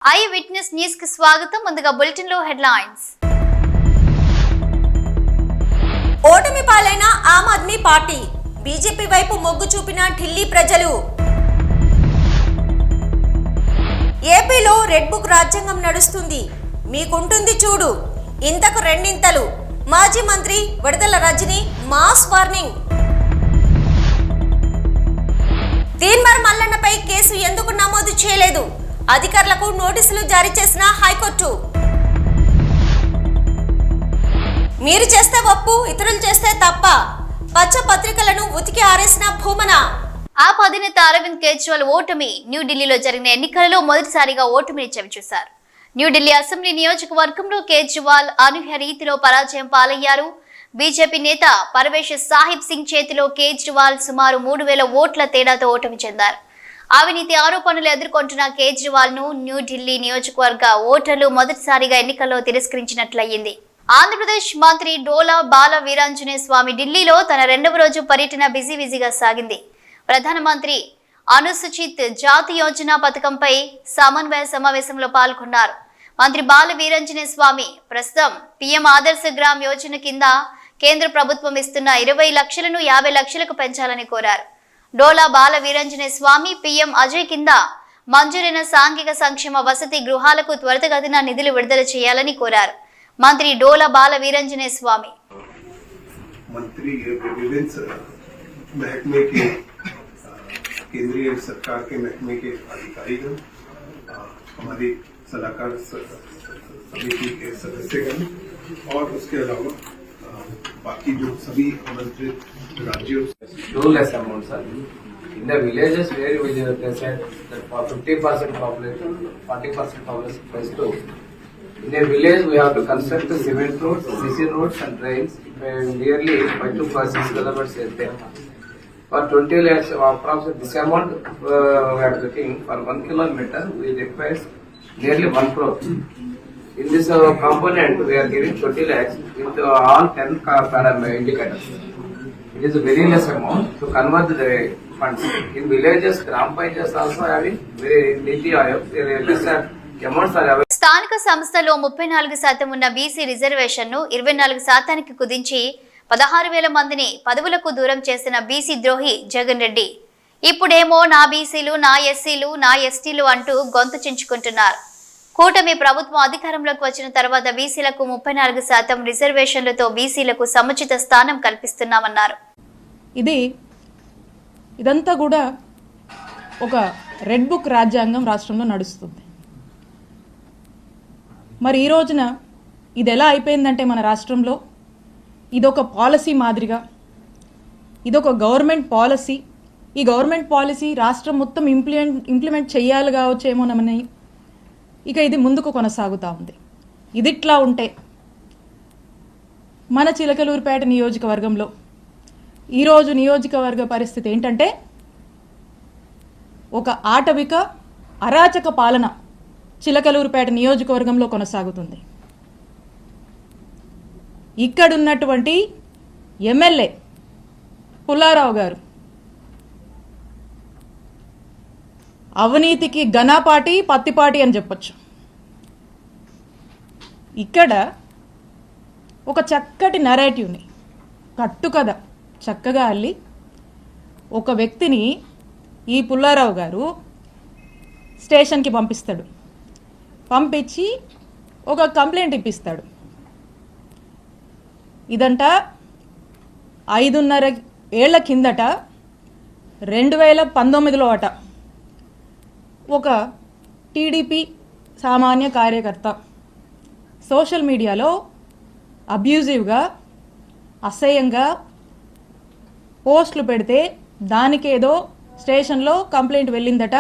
I witness news కి స్వాగతం. ముందుగా బులెటిన్ లో హెడ్లైన్స్. ఓటమి పాలైన ఆమ్ ఆద్మీ పార్టీ, బీజేపీ వైపు మొగ్గు చూపిన ఢిల్లీ ప్రజలు. ఏపీలో రెడ్ బుక్ రాజ్యాంగం నడుస్తుంది, మీకుంటుంది చూడు, ఇంతకు రెండింతలు. మాజీ మంత్రి విడదల రజని మాస్ వార్నింగ్. తీన్మార్ మల్లన్నపై కేసు ఎందుకు నమోదు చేయలేదు? అధికారులకు నోటీసులు జారీ చేసిన హైకోర్టు. మీరు చేస్తే ఒప్పు, ఇతరులు చేస్తే తప్ప. పచ్చ పత్రికలను ఉతికి ఆరేసిన భూమన. ఆప్ అధినేత అరవింద్ కేజ్రీవాల్ ఓటమి. న్యూఢిల్లీలో జరిగిన ఎన్నికలలో మొదటిసారిగా ఓటమిని చవిచూశారు. న్యూఢిల్లీ అసెంబ్లీ నియోజకవర్గంలో కేజ్రీవాల్ అనూహ్య రీతిలో పరాజయం పాలయ్యారు. బీజేపీ నేత పర్వేష్ సాహిబ్ సింగ్ చేతిలో కేజ్రీవాల్ సుమారు 3000 ఓట్ల తేడాతో ఓటమి చెందారు. అవినీతి ఆరోపణలు ఎదుర్కొంటున్న కేజ్రీవాల్ ను న్యూఢిల్లీ నియోజకవర్గ ఓటర్లు మొదటిసారిగా ఎన్నికల్లో తిరస్కరించినట్లయింది. ఆంధ్రప్రదేశ్ మంత్రి డోలా బాల వీరాంజనేయ స్వామి ఢిల్లీలో తన 2వ రోజు పర్యటన బిజీగా సాగింది. ప్రధానమంత్రి అనుసూచిత జాతి యోజన పథకంపై సమన్వయ సమావేశంలో పాల్గొన్నారు. మంత్రి బాల వీరాంజనేయ స్వామి ప్రస్తుతం పీఎం ఆదర్శ గ్రామ్ యోజన కింద కేంద్ర ప్రభుత్వం ఇస్తున్న 20 లక్షలను 50 లక్షలకు పెంచాలని కోరారు. డోలా బాల వీరాంజనేయ స్వామి పీఎం అజయ్ కింద మంజూరైన సాంఘిక సంక్షేమ వసతి గృహాలకు త్వరితగతిన నిధులు విడుదల చేయాలని కోరారు. మంత్రి డోలా బాల వీరాంజనేయ స్వామి मंत्री विभिन्न महकमे के केंद्रीय सरकार के महकमे के अधिकारीगण, हमारी सलाहकार समिति के सदस्यगण और उसके अलावा बाकी जो सभी आमंत्रित राज्यों do less amount, sir. In the villages where they said that for 50% population, 40% population plus 2. In a village we have to construct cement roads, CC roads and drains nearly 5 to 6 kilometers is there. For 20 lakhs approximately this amount we are looking for 1 kilometer we require nearly 1 crore. In this component we are giving 20 lakhs with all 10 parameter indicators. It is a very less amount to convert the funds. In villages, Gram Panchayats also having very Niti Aayog, less amounts are available. స్థానిక సంస్థలో 34% ఉన్న BC reservation ను 24% కుదించి 16,000 మందిని పదవులకు దూరం చేసిన BC ద్రోహి జగన్ రెడ్డి ఇప్పుడేమో నా బీసీలు, నా ఎస్సీలు, నా ఎస్టీలు అంటూ గొంతు చించుకుంటున్నారు. కూటమి ప్రభుత్వం అధికారంలోకి వచ్చిన తర్వాత బీసీలకు 34% రిజర్వేషన్లతో బీసీలకు సముచిత స్థానం కల్పిస్తున్నామన్నారు. ఇదంతా కూడా ఒక రెడ్ బుక్ రాజ్యాంగం రాష్ట్రంలో నడుస్తుంది. మరి ఈ రోజున ఇది ఎలా అయిపోయిందంటే మన రాష్ట్రంలో ఇదొక పాలసీ మాదిరిగా, ఇదొక గవర్నమెంట్ పాలసీ. ఈ గవర్నమెంట్ పాలసీ రాష్ట్రం మొత్తం ఇంప్లిమెంట్ చేయాలి కావచ్చేమోనని ఇక ఇది ముందుకు కొనసాగుతూ ఉంది. ఇదిట్లా ఉంటే మన చిలకలూరుపేట నియోజకవర్గంలో ఈరోజు నియోజకవర్గ పరిస్థితి ఏంటంటే ఒక ఆటవిక అరాచక పాలన చిలకలూరుపేట నియోజకవర్గంలో కొనసాగుతుంది. ఇక్కడున్నటువంటి ఎమ్మెల్యే పుల్లారావు గారు అవినీతికి ఘనపాటి పత్తిపాటి అని చెప్పొచ్చు. ఇక్కడ ఒక చక్కటి నెరేటివ్ని కట్టుకథ చక్కగా అల్లి ఒక వ్యక్తిని ఈ పుల్లారావు గారు స్టేషన్కి పంపిస్తాడు. పంపించి ఒక కంప్లైంట్ ఇప్పిస్తాడు. ఇదంట 5.5 ఏళ్ల కిందట 2019లో అట ఒక టీడీపీ సామాన్య కార్యకర్త సోషల్ మీడియాలో అబ్యూజివ్గా, అసహ్యంగా పోస్టులు పెడితే దానికేదో స్టేషన్లో కంప్లైంట్ వెళ్ళిందట.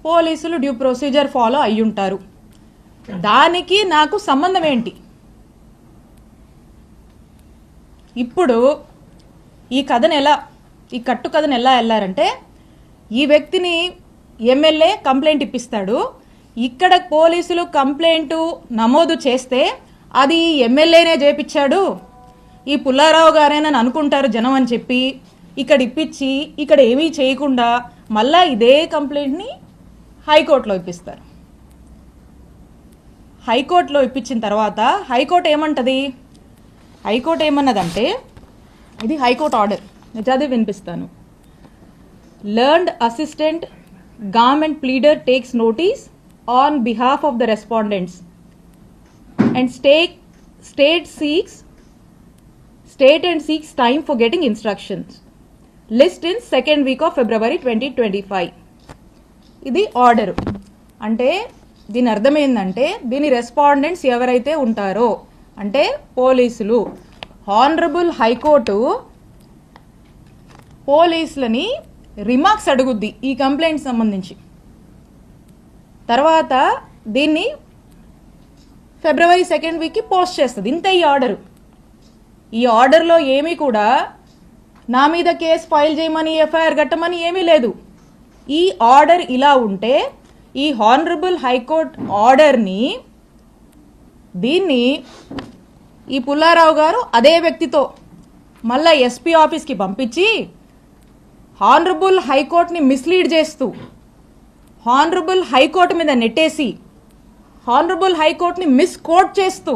పోలీసులు డ్యూ ప్రొసీజర్ ఫాలో అయ్యుంటారు. దానికి నాకు సంబంధం ఏంటి? ఇప్పుడు ఈ కట్టు కథను ఎలా వెళ్ళారంటే ఈ వ్యక్తిని ఎమ్మెల్యే కంప్లైంట్ ఇప్పిస్తాడు. ఇక్కడ పోలీసులు కంప్లైంట్ నమోదు చేస్తే అది ఎమ్మెల్యేనే చేపించాడు, ఈ పుల్లారావు గారేనని అనుకుంటారు జనం అని చెప్పి ఇక్కడ ఇప్పించి ఇక్కడ ఏమీ చేయకుండా మళ్ళా ఇదే కంప్లైంట్ని హైకోర్టులో ఇప్పిస్తారు. హైకోర్టులో ఇప్పించిన తర్వాత హైకోర్టు ఏమంటది? హైకోర్టు ఏమన్నదంటే, ఇది హైకోర్టు ఆర్డర్, నేను చదివి వినిపిస్తాను. Learned assistant government pleader takes notice on behalf of the respondents and state and seeks time for getting instructions. List in second week of February 2025. ఇది ఆర్డర్. అంటే దీని అర్థం ఏంటంటే, దీని రెస్పాండెంట్స్ ఎవరైతే ఉంటారో అంటే పోలీసులు. హానరబుల్ హైకోర్టు పోలీసులని రిమార్క్స్ అడుగుద్ది ఈ కంప్లైంట్ సంబంధించి. తర్వాత దీన్ని ఫిబ్రవరి 2nd వీక్కి పోస్ట్ చేస్తుంది. ఇంత ఈ ఆర్డరు. ఈ ఆర్డర్లో ఏమీ కూడా నా మీద కేసు ఫైల్ చేయమని, ఎఫ్ఐఆర్ కట్టమని ఏమీ లేదు. ఈ ఆర్డర్ ఇలా ఉంటే ఈ హానరబుల్ హైకోర్టు ఆర్డర్ని దీన్ని ఈ పుల్లారావు గారు అదే వ్యక్తితో మళ్ళా ఎస్పీ ఆఫీస్కి పంపించి హానరబుల్ హైకోర్టుని మిస్లీడ్ చేస్తూ, హానరబుల్ హైకోర్టు మీద నెట్టేసి, హానరబుల్ హైకోర్టుని మిస్కోట్ చేస్తూ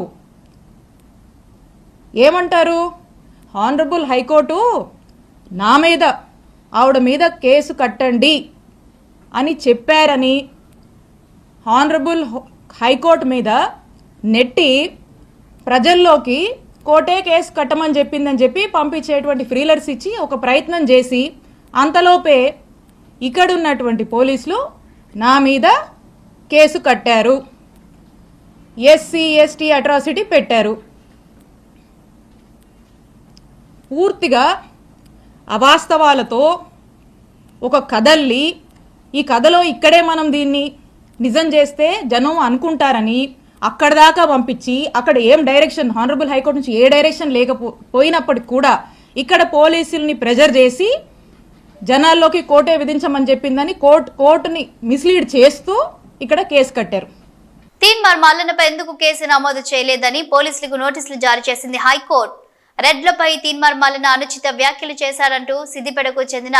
ఏమంటారు? హానరబుల్ హైకోర్టు నా మీద, ఆవిడ మీద కేసు కట్టండి అని చెప్పారని హానరబుల్ హైకోర్టు మీద నెట్టి ప్రజల్లోకి కోర్టే కేసు కట్టమని చెప్పిందని చెప్పి పంపించేటువంటి ఫ్రీలర్స్ ఇచ్చి ఒక ప్రయత్నం చేసి, అంతలోపే ఇక్కడున్నటువంటి పోలీసులు నా మీద కేసు కట్టారు, ఎస్సీ ఎస్టీ అట్రాసిటీ పెట్టారు. పూర్తిగా అవాస్తవాలతో ఒక కథల్ని, ఈ కథలో ఇక్కడే మనం దీన్ని నిజం చేస్తే జనం అనుకుంటారని అక్కడ దాకా పంపించి, అక్కడ ఏం డైరెక్షన్, హానరబుల్ హైకోర్టు నుంచి ఏ డైరెక్షన్ లేకపోయినప్పటికి కూడా ఇక్కడ పోలీసుల్ని ప్రెజర్ చేసి జనాల్లోకి కోర్టే విధించమని చెప్పిందని కోర్టుని మిస్లీడ్ చేస్తూ ఇక్కడ కేసు కట్టారు. తీన్మార్ మల్లన్నపై ఎందుకు కేసు నమోదు చేయలేదని పోలీసులకు నోటీసులు జారీ చేసింది హైకోర్టు. రెడ్లపై తీన్మార్ మల్లన్న అనుచిత వ్యాఖ్యలు చేశారంటూ సిద్దిపేటకు చెందిన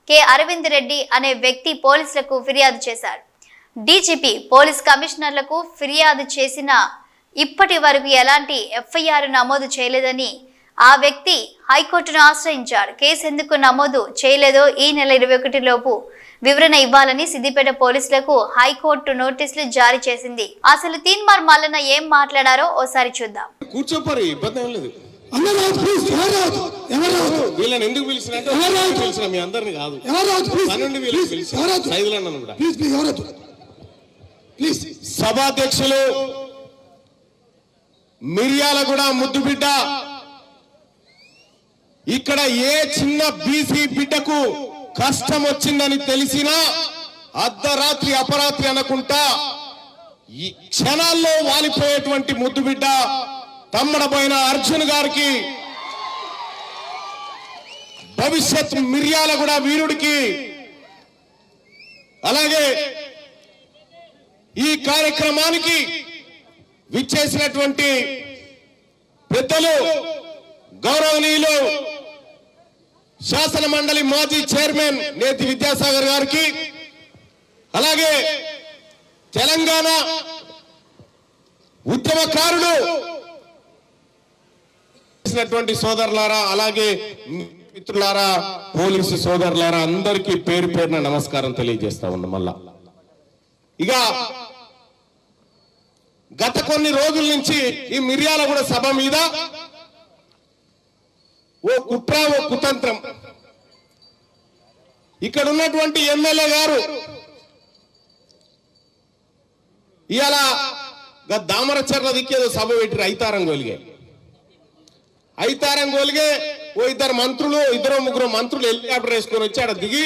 కె అరవింద్ రెడ్డి అనే వ్యక్తి పోలీసులకు ఫిర్యాదు చేశారు. డీజీపీ పోలీస్ కమిషనర్లకు ఫిర్యాదు చేసిన ఇప్పటి వరకు ఎలాంటి ఎఫ్ఐఆర్ నమోదు చేయలేదని ఆ వ్యక్తి హైకోర్టును ఆశ్రయించాడు. కేసు ఎందుకు నమోదు చేయలేదో ఈ నెల 21 లోపు వివరణ ఇవ్వాలని సిద్దిపేట పోలీసులకు హైకోర్టు నోటీసులు జారీ చేసింది. అసలు తీన్మార్ మల్లన్న ఏం మాట్లాడారో ఓసారి చూద్దాం. కూర్చోపరి ఇబ్బంది ఏం లేదు. వీళ్ళని ఎందుకు పిలిచిన మీ అందరిని కాదు, సభాధ్యక్షులు మిర్యాలగూడ ముద్దుబిడ్డ, ఇక్కడ ఏ చిన్న బీసీ బిడ్డకు కష్టం వచ్చిందని తెలిసినా అర్ధరాత్రి అపరాత్రి అనకుంటా ఈ క్షణాల్లో వాలిపోయేటువంటి ముద్దుబిడ్డ తమ్మడపోయిన అర్జున్ గారికి, భవిష్యత్ మిర్యాలగూడ వీరుడికి, అలాగే ఈ కార్యక్రమానికి విచ్చేసినటువంటి పెద్దలు గౌరవనీయులు శాసన మండలి మాజీ చైర్మన్ నేతి విద్యాసాగర్ గారికి, అలాగే తెలంగాణ ఉద్యమకారులు సోదరులారా, అలాగే మిత్రులారా, పోలీసు సోదరులారా, అందరికీ పేరు పేరున నమస్కారం తెలియజేస్తా ఉన్నా. మళ్ళా ఇక గత కొన్ని రోజుల నుంచి ఈ మిర్యాలగూడ సభ మీద ఓ కుట్ర, ఓ కుతంత్రం. ఇక్కడ ఉన్నటువంటి ఎమ్మెల్యే గారు ఇవాళ దామరచర్ల దిక్కేదో సభ పెట్టి ఐతారం గోలిగే ఓ ఇద్దరు మంత్రులు, ఇద్దరు ముగ్గురు మంత్రులు హెలికాప్టర్ వేసుకొని వచ్చి ఆడ దిగి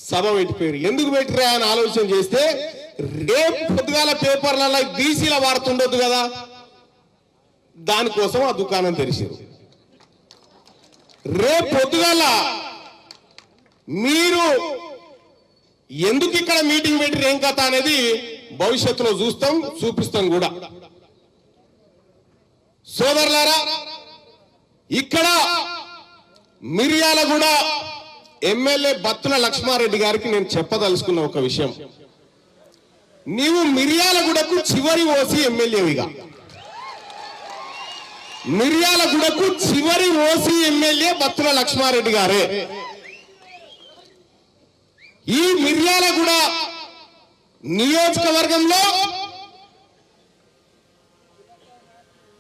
సభ పెట్టిపోయారు. ఎందుకు పెట్టిరా అని ఆలోచన చేస్తే, రేపు పొద్దుగాల పేపర్లలో బీసీల వార్త ఉండొద్దు కదా, దానికోసం ఆ దుకాణం తెరిచారు. రేపు పొద్దుగాల మీరు ఎందుకు ఇక్కడ మీటింగ్ పెట్టి ఏం కథ అనేది భవిష్యత్తులో చూపిస్తాం కూడా. సోదరులారా, ఇక్కడ మిర్యాలగూడ ఎమ్మెల్యే బత్తుల లక్ష్మారెడ్డి గారికి నేను చెప్పదలుచుకున్న ఒక విషయం. నీవు మిర్యాలగూడకు చివరి ఓసీ ఎమ్మెల్యేవిగా, మిర్యాలగూడకు చివరి ఓసీ ఎమ్మెల్యే బత్తుల లక్ష్మారెడ్డి గారే. ఈ మిర్యాలగూడ నియోజకవర్గంలో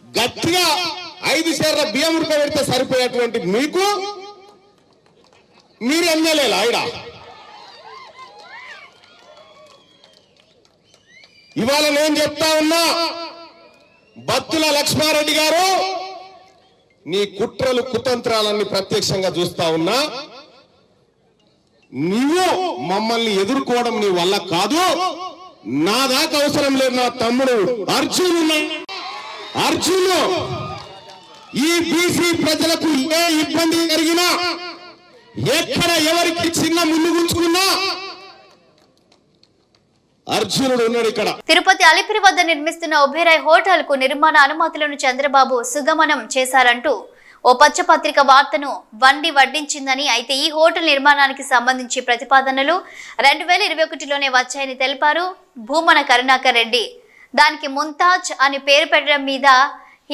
గట్టిగా 5 షేర్ల బియ్యం ఉడకబెడితే సరిపోయేటువంటి మీకు మీరు ఎమ్మెల్యేలా ఈడ? ఇవాళ నేను చెప్తా ఉన్నా, బత్తుల లక్ష్మారెడ్డి గారు, నీ కుట్రలు కుతంత్రాలన్నీ ప్రత్యక్షంగా చూస్తా ఉన్నా. నువ్వు మమ్మల్ని ఎదుర్కోవడం నీ వల్ల కాదు. నా దాకా అవసరం లేదు. నా తమ్ముడు అర్జున్ ఈ బీసీ ప్రజలకు ఏ ఇబ్బంది జరిగినా, ఎక్కడ ఎవరికి చిన్న ముళ్ళు గుంచుకున్నా అర్జునుడు ఉన్నాడు ఇక్కడ. తిరుపతి అలిపిరి వద్ద నిర్మిస్తున్న ఒబేరాయ్ హోటల్ కు నిర్మాణ అనుమతులను చంద్రబాబు సుగమనం చేశారంటూ ఓ పచ్చపత్రిక వార్తను వడ్డించిందని, అయితే ఈ హోటల్ నిర్మాణానికి సంబంధించి ప్రతిపాదనలు 2021లోనే వచ్చాయని తెలిపారు భూమన కరుణాకర్ రెడ్డి. దానికి ముంతాజ్ అని పేరు పెట్టడం మీద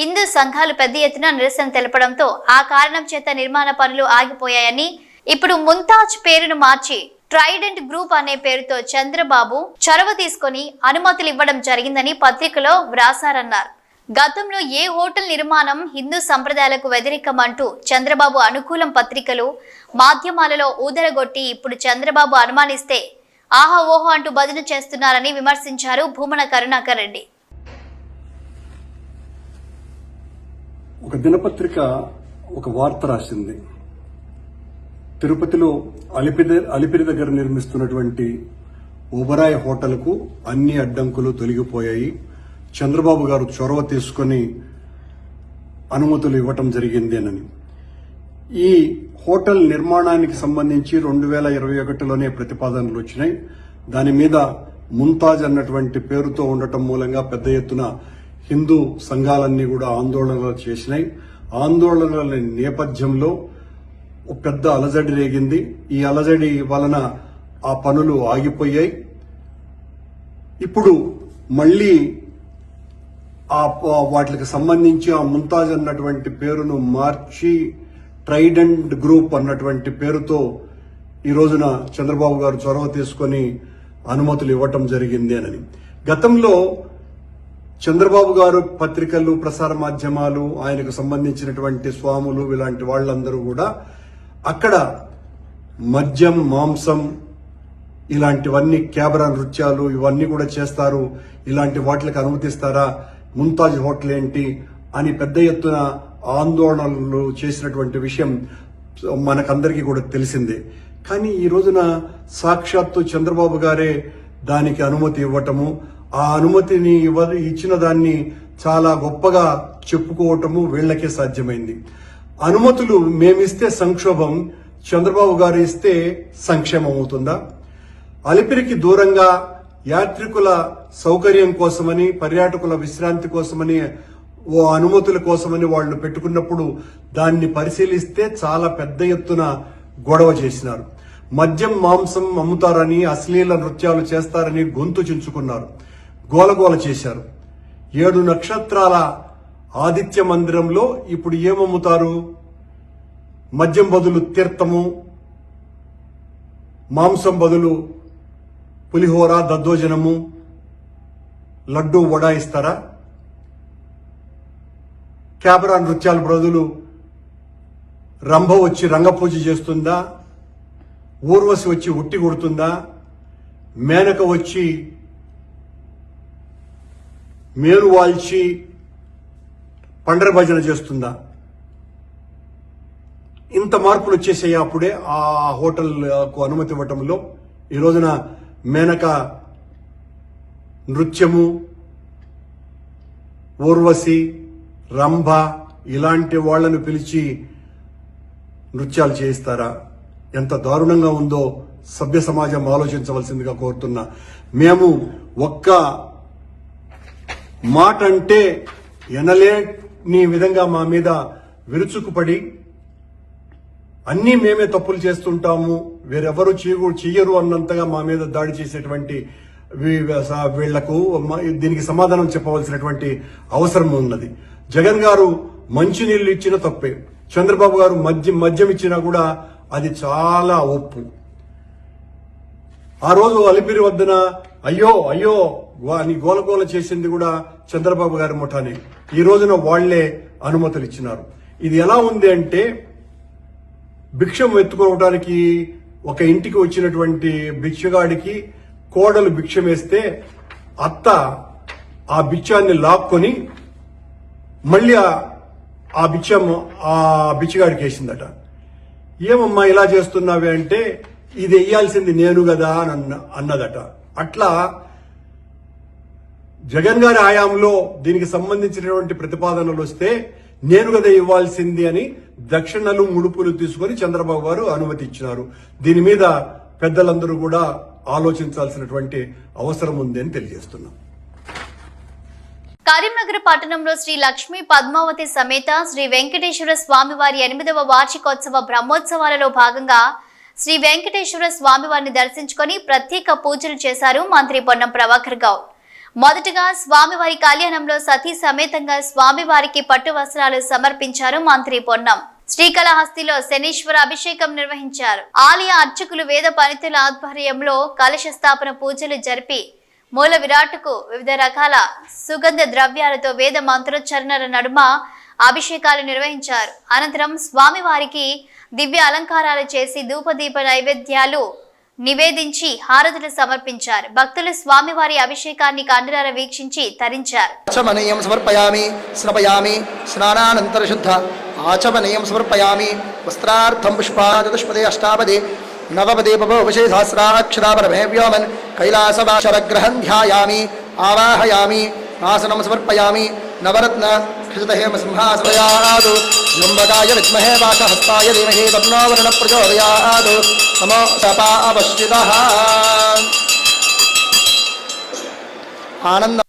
హిందూ సంఘాలు పెద్ద ఎత్తున నిరసన తెలపడంతో ఆ కారణం చేత నిర్మాణ పనులు ఆగిపోయాయని, ఇప్పుడు ముంతాజ్ పేరును మార్చి ట్రైడెంట్ గ్రూప్ అనే పేరుతో చంద్రబాబు చొరవ తీసుకొని అనుమతులు ఇవ్వడం జరిగిందని పత్రికలో వ్రాసారన్నారు. గతంలో ఏ హోటల్ నిర్మాణం హిందూ సంప్రదాయాలకు వ్యతిరేకమంటూ చంద్రబాబు అనుకూలం పత్రికలు మాధ్యమాలలో ఊదరగొట్టి ఇప్పుడు చంద్రబాబు అనుమానిస్తే ఆహా ఓహో అంటూ బదులు చేస్తున్నారని విమర్శించారు భూమన కరుణాకర్ రెడ్డి. ఒక దినపత్రిక ఒక వార్త రాసింది. తిరుపతిలో అలిపిరి దగ్గర నిర్మిస్తున్నటువంటి ఒబెరాయ్ హోటల్కు అన్ని అడ్డంకులు తొలగిపోయాయి, చంద్రబాబు గారు చొరవ తీసుకుని అనుమతులు ఇవ్వటం జరిగింది అని. ఈ హోటల్ నిర్మాణానికి సంబంధించి 2021లోనే ప్రతిపాదనలు వచ్చినాయి. దాని మీద ముంతాజ్ అన్నటువంటి పేరుతో ఉండటం మూలంగా పెద్ద ఎత్తున హిందూ సంఘాలన్నీ కూడా ఆందోళనలు చేసినాయి. ఆందోళనల నేపథ్యంలో పెద్ద అలజడి రేగింది. ఈ అలజడి వలన ఆ పనులు ఆగిపోయాయి. ఇప్పుడు మళ్లీ వాటికి సంబంధించి ఆ ముంతాజ్ అన్నటువంటి పేరును మార్చి ట్రైడెంట్ గ్రూప్ అన్నటువంటి పేరుతో ఈ రోజున చంద్రబాబు గారు చొరవ తీసుకుని అనుమతులు ఇవ్వటం జరిగింది అని. గతంలో చంద్రబాబు గారు పత్రికలు, ప్రసార మాధ్యమాలు, ఆయనకు సంబంధించినటువంటి స్వాములు, ఇలాంటి వాళ్ళందరూ కూడా అక్కడ మద్యం, మాంసం ఇలాంటివన్నీ, క్యాబరా నృత్యాలు ఇవన్నీ కూడా చేస్తారు, ఇలాంటి వాటికి అనుమతిస్తారా, ముంతాజ్ హోటల్ ఏంటి అని పెద్ద ఎత్తున ఆందోళనలు చేసినటువంటి విషయం మనకందరికీ కూడా తెలిసిందే. కానీ ఈ రోజున సాక్షాత్తు చంద్రబాబు గారే దానికి అనుమతి ఇవ్వటము, ఆ అనుమతిని ఇచ్చిన దాన్ని చాలా గొప్పగా చెప్పుకోవటము వీళ్లకే సాధ్యమైంది. అనుమతులు మేమిస్తే సంక్షోభం, చంద్రబాబు గారు ఇస్తే సంక్షేమం అవుతుందా? అలిపిరికి దూరంగా యాత్రికుల సౌకర్యం కోసమని, పర్యాటకుల విశ్రాంతి కోసమని, ఓ అనుమతుల కోసమని వాళ్ళు పెట్టుకున్నప్పుడు దాన్ని పరిశీలిస్తే చాలా పెద్ద ఎత్తున గొడవ చేసినారు. మద్యం, మాంసం అమ్ముతారని, అశ్లీల నృత్యాలు చేస్తారని గొంతు చించుకున్నారు, గోలగోల చేశారు. 7 నక్షత్రాల ఆదిత్య మందిరంలో ఇప్పుడు ఏమమ్ముతారు? మద్యం బదులు తీర్థము, మాంసం బదులు పులిహోర, దద్దోజనము, లడ్డూ, వడ ఇస్తారా? క్యాబరా నృత్యాల బదులు రంభ వచ్చి రంగపూజ చేస్తుందా? ఊర్వశి వచ్చి ఉట్టి కొడుతుందా? మేనక వచ్చి మేను వాల్చి పండర భజన చేస్తుందా? ఇంత మార్పులు వచ్చేసాయి అప్పుడే ఆ హోటల్కు అనుమతి ఇవ్వటంలో. ఈ రోజున మేనక నృత్యము, ఊర్వశి, రంభ ఇలాంటి వాళ్లను పిలిచి నృత్యాలు చేయిస్తారా? ఎంత దారుణంగా ఉందో సభ్య సమాజం ఆలోచించవలసిందిగా కోరుతున్నా. మేము ఒక్క మాట అంటే ఎనలేని విధంగా మా మీద విరుచుకుపడి అన్నీ మేమే తప్పులు చేస్తుంటాము, వేరెవరు చెయ్యరు అన్నంతగా మా మీద దాడి చేసేటువంటి వీళ్లకు దీనికి సమాధానం చెప్పవలసినటువంటి అవసరం ఉన్నది. జగన్ గారు మంచినీళ్లు ఇచ్చిన తప్పే, చంద్రబాబు గారు మద్యం ఇచ్చినా కూడా అది చాలా ఒప్పు. ఆ రోజు అలిపిరి వద్దన అయ్యో అయ్యో అని గోలగోల చేసింది కూడా చంద్రబాబు గారి ముఠానే. ఈ రోజున వాళ్లే అనుమతులు ఇచ్చినారు. ఇది ఎలా ఉంది అంటే, భిక్షం ఎత్తుకోవడానికి ఒక ఇంటికి వచ్చినటువంటి భిక్షగాడికి కోడలు భిక్షం వేస్తే అత్త ఆ భిక్షాన్ని లాక్కొని మళ్ళీ ఆ బిచ్చగాడికి వేసిందట. ఏమమ్మా ఇలా చేస్తున్నావే అంటే, ఇది వెయ్యాల్సింది నేను కదా అని అన్నదట. అట్లా జగన్ గారి హయాంలో దీనికి సంబంధించినటువంటి ప్రతిపాదనలు వస్తే నేను కదా ఇవ్వాల్సింది అని దక్షిణలు ముడుపులు తీసుకొని చంద్రబాబు గారు అనుమతి ఇచ్చినారు. దీని మీద పెద్దలందరూ కూడా ఆలోచించాల్సినటువంటి అవసరం ఉంది అని తెలియజేస్తున్నాం. కరీంనగర్ పట్టణంలో శ్రీ లక్ష్మీ పద్మావతి సమేత శ్రీ వెంకటేశ్వర స్వామివారి 8వ వార్షికోత్సవ బ్రహ్మోత్సవాలలో భాగంగా శ్రీ వెంకటేశ్వర స్వామివారిని దర్శించుకొని ప్రత్యేక పూజలు చేశారు మంత్రి పొన్నం ప్రభాకర్ గౌడ్. మొదటగా స్వామివారి కళ్యాణంలో సతీ సమేతంగా స్వామివారికి పట్టు వస్త్రాలు సమర్పించారు మంత్రి పొన్నం. శ్రీకాళహస్తిలో శనీశ్వర అభిషేకం నిర్వహించారు. ఆలయ అర్చకులు వేద పండితుల ఆధ్వర్యంలో కలశ స్థాపన పూజలు జరిపి మూల విరాట్కు వివిధ రకాల సుగంధ ద్రవ్యాలతో వేద మంత్రోచ్చరణల నడుమ అభిషేకాలు నిర్వహించారు. అనంతరం స్వామివారికి దివ్య అలంకారాలు చేసి ధూపదీప నైవేద్యాలు నివేదించి హారతులు సమర్పించారు. భక్తులు స్వామివారి అభిషేకాన్ని కండరాల వీక్షించి తరించారు. ఆచమనీయం సమర్పయామి స్నపయామి స్నానానంతర శుద్ధ ఆచమనీయం సమర్పయామి వస్త్రార్థం పుష్పాదుష్పదే అష్టాపదే నవపదే పవశే సహస్రాక్షరాపరమే వ్యోమన్ కైలాసవాశరగ్రహం ధ్యాయామి ఆవాహయామి ఆసనం సమర్పయామి నవరత్న ఖితహేమ సింహాసనయాదు జుంబకాయ విద్మహే వాసహస్తాయ ధీమహి తన్నో వరుణ ప్రచోదయాదు నమో సపా అవశ్చితః ఆనంద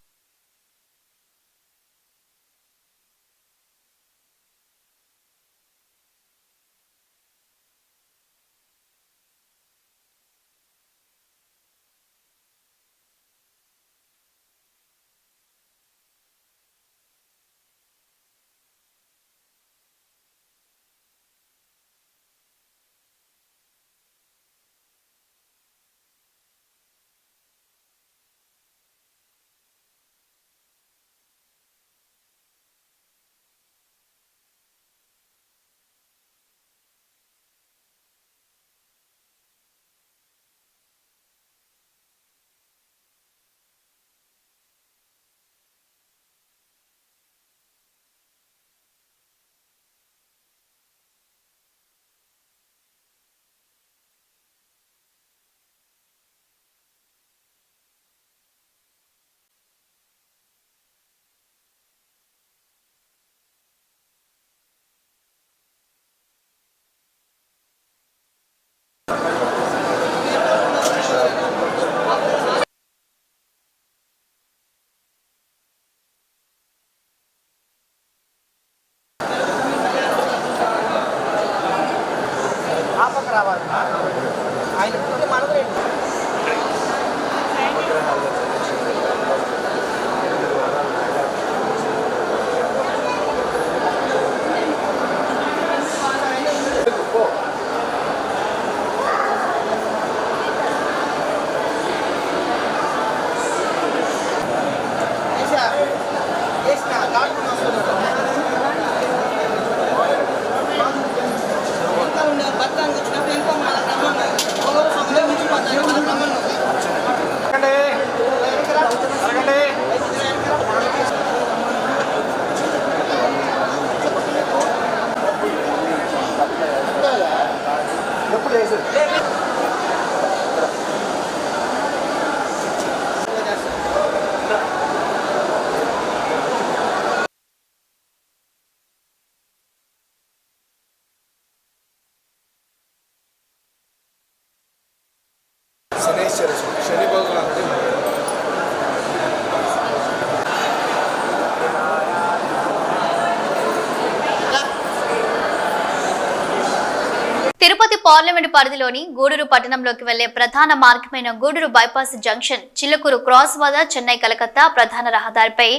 పార్లమెంటు పరిధిలోని గూడూరు పట్టణంలోకి వెళ్లే ప్రధాన మార్గమైన Gudur bypass junction Chillakuru cross వద్ద చెన్నై కలకత్తా ప్రధాన రహదారిపై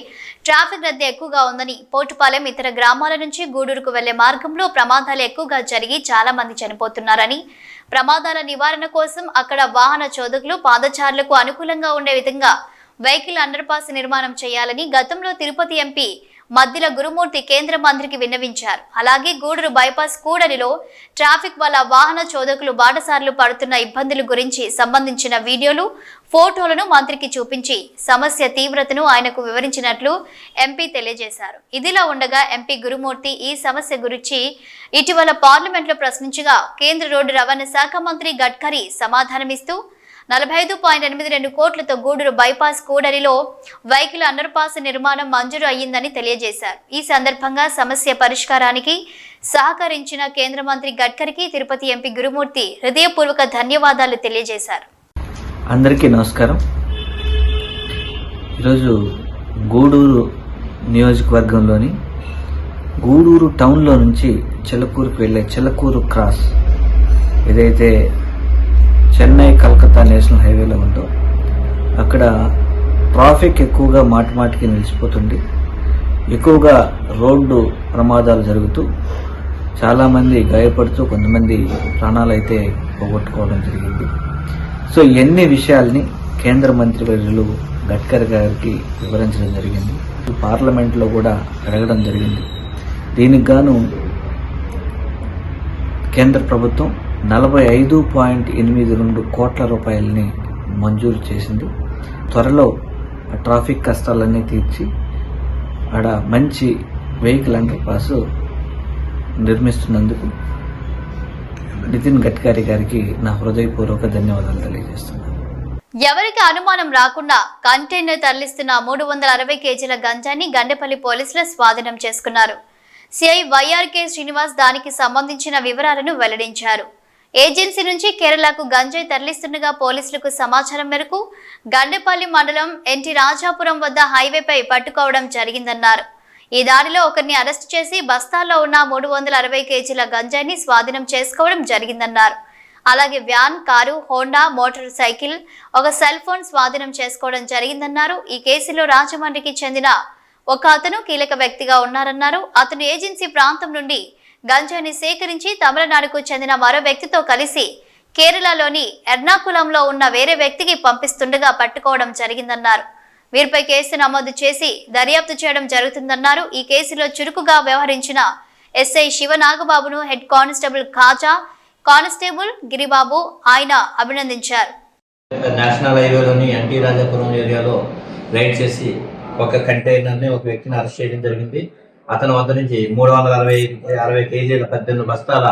ట్రాఫిక్ రద్దీ ఎక్కువగా ఉందని, పోటుపాలెం ఇతర గ్రామాల నుంచి గూడూరుకు వెళ్లే మార్గంలో ప్రమాదాలు ఎక్కువగా జరిగి చాలా మంది చనిపోతున్నారని, ప్రమాదాల నివారణ కోసం అక్కడ వాహన చోదకులు పాదచారులకు అనుకూలంగా ఉండే విధంగా వెహికల్ అండర్ పాస్ నిర్మాణం చేయాలని గతంలో తిరుపతి ఎంపీ మద్దిల గురుమూర్తి కేంద్ర మంత్రికి విన్నవించారు. అలాగే గూడూరు బైపాస్ కూడలిలో ట్రాఫిక్ వల్ల వాహన చోదకులు బాటసార్లు పడుతున్న ఇబ్బందుల గురించి సంబంధించిన వీడియోలు, ఫోటోలను మంత్రికి చూపించి సమస్య తీవ్రతను ఆయనకు వివరించినట్లు ఎంపీ తెలియజేశారు. ఇదిలా ఉండగా ఎంపీ గురుమూర్తి ఈ సమస్య గురించి ఇటీవల పార్లమెంట్లో ప్రశ్నించగా కేంద్ర రోడ్డు రవాణా శాఖ మంత్రి గడ్కరీ సమాధానమిస్తూ 45.82 కోట్లతో గూడూరు బైపాస్ కూడలిలో వెహికల్ అండర్ పాస్ నిర్మాణం మంజూరు అయ్యిందని తెలియజేశారు. ఈ సందర్భంగా సమస్య పరిష్కారానికి సహకరించిన కేంద్ర మంత్రి గడ్కరీకి తిరుపతి ఎంపీ గురుమూర్తి హృదయపూర్వక ధన్యవాదాలు తెలియజేశారు. అందరికీ నమస్కారం. ఈరోజు గూడూరు నియోజకవర్గంలోని గూడూరు టౌన్లో నుంచి చిల్లకూరుకు వెళ్ళే చిల్లకూరు క్రాస్ ఏదైతే చెన్నై కలకత్తా నేషనల్ హైవేలో ఉందో అక్కడ ట్రాఫిక్ ఎక్కువగా మాటిమాటికి నిలిచిపోతుంది. ఎక్కువగా రోడ్డు ప్రమాదాలు జరుగుతూ చాలామంది గాయపడుతూ కొంతమంది ప్రాణాలు అయితే పోగొట్టుకోవడం జరిగింది. సో ఎన్ని విషయాల్ని కేంద్ర మంత్రి వర్యులు గడ్కరీ గారికి వివరించడం జరిగింది. పార్లమెంట్లో కూడా అడగడం జరిగింది. దీనికి గాను కేంద్ర ప్రభుత్వం 45.82 కోట్ల రూపాయలని మంజూరు చేసింది. త్వరలో ట్రాఫిక్ కష్టాలన్నీ తీర్చి ఆడ మంచి వెహికల్ అండర్ పాస్ నిర్మిస్తున్నందుకు నితిన్ గడ్కరీ గారికి నా హృదయపూర్వక ధన్యవాదాలు తెలియజేస్తున్నాను. ఎవరికి అనుమానం రాకుండా కంటైనర్ తరలిస్తున్న 360 కేజీల గంజాన్ని గండేపల్లి పోలీసులు స్వాధీనం చేసుకున్నారు. సిఐ వైఆర్కే శ్రీనివాస్ దానికి సంబంధించిన వివరాలను వెల్లడించారు. ఏజెన్సీ నుంచి కేరళకు గంజాయి తరలిస్తుండగా పోలీసులకు సమాచారం మేరకు గండేపల్లి మండలం ఎన్టీ రాజాపురం వద్ద హైవేపై పట్టుకోవడం జరిగిందన్నారు. ఈ దాడిలో ఒకరిని అరెస్టు చేసి బస్తాల్లో ఉన్న 360 కేజీల గంజాయిని స్వాధీనం చేసుకోవడం జరిగిందన్నారు. అలాగే van, car, Honda motor cycle, ఒక సెల్ ఫోన్ స్వాధీనం చేసుకోవడం జరిగిందన్నారు. ఈ కేసులో రాజమండ్రికి చెందిన ఒక అతను కీలక వ్యక్తిగా ఉన్నారన్నారు. అతను ఏజెన్సీ ప్రాంతం నుండి గంజాయిని సేకరించి తమిళనాడుకు చెందిన మరో వ్యక్తితో కలిసి కేరళలోని ఎర్నాకులంలో ఉన్న వేరే వ్యక్తికి పంపిస్తుండగా పట్టుకోవడం జరిగిందన్నారు. వీరిపై కేసు నమోదు చేసి దర్యాప్తు చేయడం జరుగుతుందన్నారు. ఈ కేసులో చురుకుగా వ్యవహరించిన ఎస్ఐ శివనాగబాబును head constable Khaja, constable Giribabu ఆయన అభినందించారు. నేషనల్ హైవేలోని ఎన్టీ రాజాపురం ఏరియాలో రైడ్ చేసి ఒక కంటైనర్ని ఒక వ్యక్తిని అరెస్ట్ చేయడం జరిగింది. అతని వద్ద నుంచి 360 కేజీల 18 బస్తాల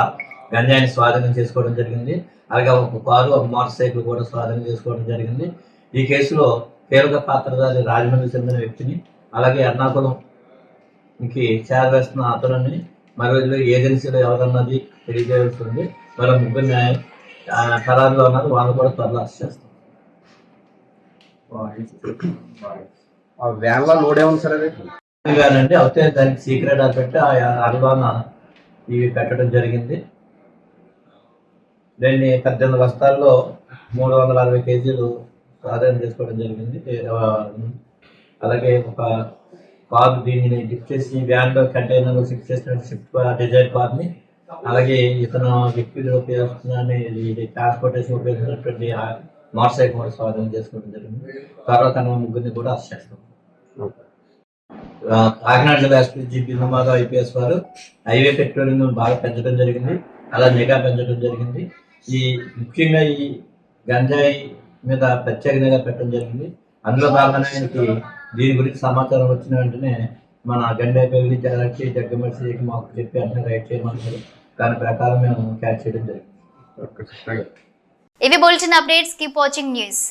గంజాయిని స్వాధీనం చేసుకోవడం జరిగింది. అలాగే ఒక కారు, ఒక మోటార్ సైకిల్ కూడా స్వాధీనం చేసుకోవడం జరిగింది. ఈ కేసులో కీలక పాత్రధారి రాజమండ్రి చెందిన వ్యక్తిని, అలాగే ఎర్నాకుళంకి చేరవేస్తున్న అతనిని మరియు ఏజెన్సీలో ఎవరన్నది తెలియజేస్తుంది. వాళ్ళ ముగ్గురిని ఖరారులో ఉన్నారు. వాళ్ళు కూడా త్వరలో అరెస్ట్ చేస్తారు. వ్యాన్లో లోడ్ ఏమన్నా సార్ గానండి అయితే దానికి సీక్రెట్ పెట్టి అరలోన ఇవి పెట్టడం జరిగింది. దాన్ని 18 బస్తాల్లో 360 కేజీలు స్వాధీనం చేసుకోవడం జరిగింది. అలాగే ఒక కారు దీనిని లిఫ్ట్ చేసి వ్యాన్లో కంటైనర్ షిఫ్ట్ చేసినట్టు షిఫ్ట్ డిజైర్ కార్ని, అలాగే ఇతను లిక్విడ్ ఉపయోగిస్తున్నాన్ని ట్రాన్స్పోర్టేషన్ ఉపయోగించినటువంటి మోటార్ సైకిల్ కూడా స్వాధీనం చేసుకోవడం జరిగింది. తర్వాత ముగ్గురిని కూడా అరెస్ట్ చేస్తాం. కాకినాడ జిల్లా ఎస్పీ జీపీ హనుమారావు ఐపీఎస్ వారు హైవే పెట్రోలింగ్ బాగా పెంచడం జరిగింది. అలా నిఘా పెంచడం జరిగింది. ఈ ముఖ్యంగా ఈ గంజాయి మీద ప్రత్యేక నిఘా పెట్టడం జరిగింది. అందులో భాగంగా ఆయనకి దీని గురించి సమాచారం వచ్చిన వెంటనే మన గండేపల్లి జగట్టి జగ్గమర్సికి మాకు చెప్పి అన్నీ రైడ్ చేయమంటారు. దాని ప్రకారం మేము క్యాచ్ చేయడం జరిగింది. ఇవి bulletin updates. Keep watching news.